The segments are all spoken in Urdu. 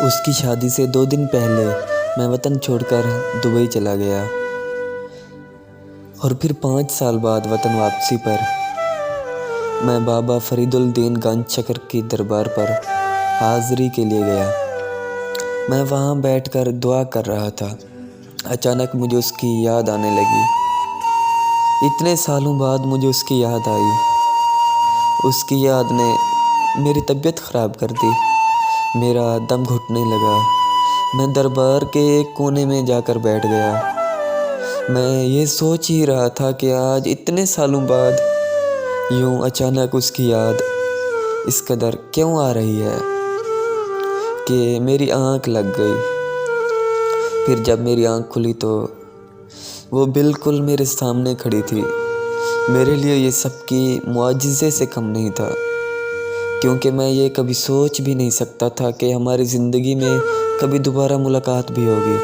اس کی شادی سے 2 دن پہلے میں وطن چھوڑ کر دبئی چلا گیا اور پھر 5 سال بعد وطن واپسی پر میں بابا فرید الدین گنج چکر کی دربار پر حاضری کے لیے گیا۔ میں وہاں بیٹھ کر دعا کر رہا تھا، اچانک مجھے اس کی یاد آنے لگی۔ اتنے سالوں بعد مجھے اس کی یاد آئی۔ اس کی یاد نے میری طبیعت خراب کر دی، میرا دم گھٹنے لگا۔ میں دربار کے ایک کونے میں جا کر بیٹھ گیا۔ میں یہ سوچ ہی رہا تھا کہ آج اتنے سالوں بعد یوں اچانک اس کی یاد اس قدر کیوں آ رہی ہے کہ میری آنکھ لگ گئی۔ پھر جب میری آنکھ کھلی تو وہ بالکل میرے سامنے کھڑی تھی۔ میرے لیے یہ سب کی معجزے سے کم نہیں تھا، کیونکہ میں یہ کبھی سوچ بھی نہیں سکتا تھا کہ ہماری زندگی میں کبھی دوبارہ ملاقات بھی ہوگی۔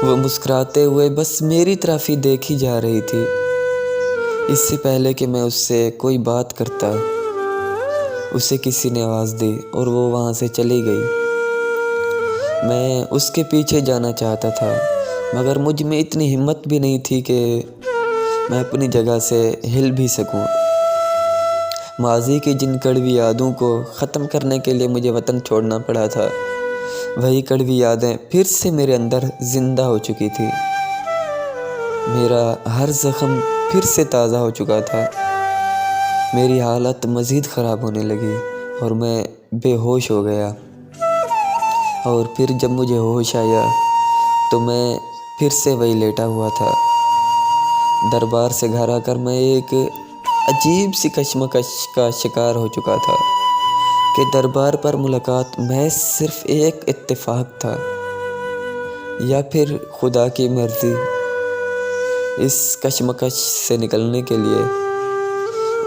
وہ مسکراتے ہوئے بس میری طرف ہی دیکھی جا رہی تھی۔ اس سے پہلے کہ میں اس سے کوئی بات کرتا، اسے کسی نے آواز دی اور وہ وہاں سے چلی گئی۔ میں اس کے پیچھے جانا چاہتا تھا، مگر مجھ میں اتنی ہمت بھی نہیں تھی کہ میں اپنی جگہ سے ہل بھی سکوں۔ ماضی کی جن کڑوی یادوں کو ختم کرنے کے لیے مجھے وطن چھوڑنا پڑا تھا، وہی کڑوی یادیں پھر سے میرے اندر زندہ ہو چکی تھی۔ میرا ہر زخم پھر سے تازہ ہو چکا تھا۔ میری حالت مزید خراب ہونے لگی اور میں بے ہوش ہو گیا۔ اور پھر جب مجھے ہوش آیا تو میں پھر سے وہی لیٹا ہوا تھا۔ دربار سے گھر آ کر میں ایک عجیب سی کشمکش کا شکار ہو چکا تھا کہ دربار پر ملاقات محض صرف ایک اتفاق تھا یا پھر خدا کی مرضی۔ اس کشمکش سے نکلنے کے لیے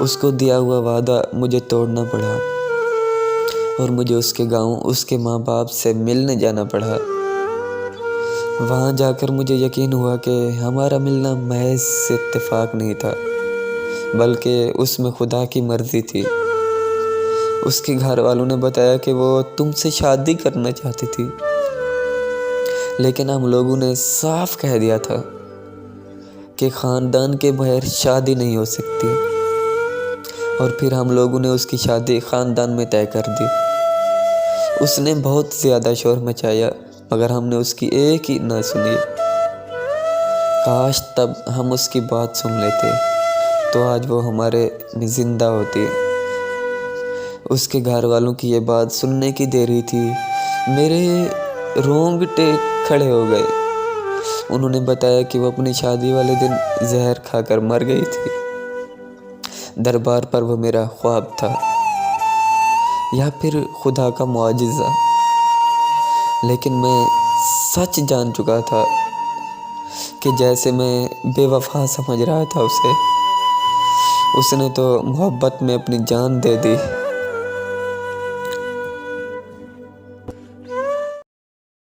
اس کو دیا ہوا وعدہ مجھے توڑنا پڑا اور مجھے اس کے گاؤں، اس کے ماں باپ سے ملنے جانا پڑا۔ وہاں جا کر مجھے یقین ہوا کہ ہمارا ملنا محض اتفاق نہیں تھا، بلکہ اس میں خدا کی مرضی تھی۔ اس کے گھر والوں نے بتایا کہ وہ تم سے شادی کرنا چاہتی تھی، لیکن ہم لوگوں نے صاف کہہ دیا تھا کہ خاندان کے بغیر شادی نہیں ہو سکتی، اور پھر ہم لوگوں نے اس کی شادی خاندان میں طے کر دی۔ اس نے بہت زیادہ شور مچایا، مگر ہم نے اس کی ایک ہی نہ سنی۔ کاش تب ہم اس کی بات سن لیتے تو آج وہ ہمارے میں زندہ ہوتی۔ اس کے گھر والوں کی یہ بات سننے کی دیری تھی، میرے رونگٹے کھڑے ہو گئے۔ انہوں نے بتایا کہ وہ اپنی شادی والے دن زہر کھا کر مر گئی تھی۔ دربار پر وہ میرا خواب تھا یا پھر خدا کا معجزہ، لیکن میں سچ جان چکا تھا کہ جیسے میں بے وفا سمجھ رہا تھا اسے، اس نے تو محبت میں اپنی جان دے دی۔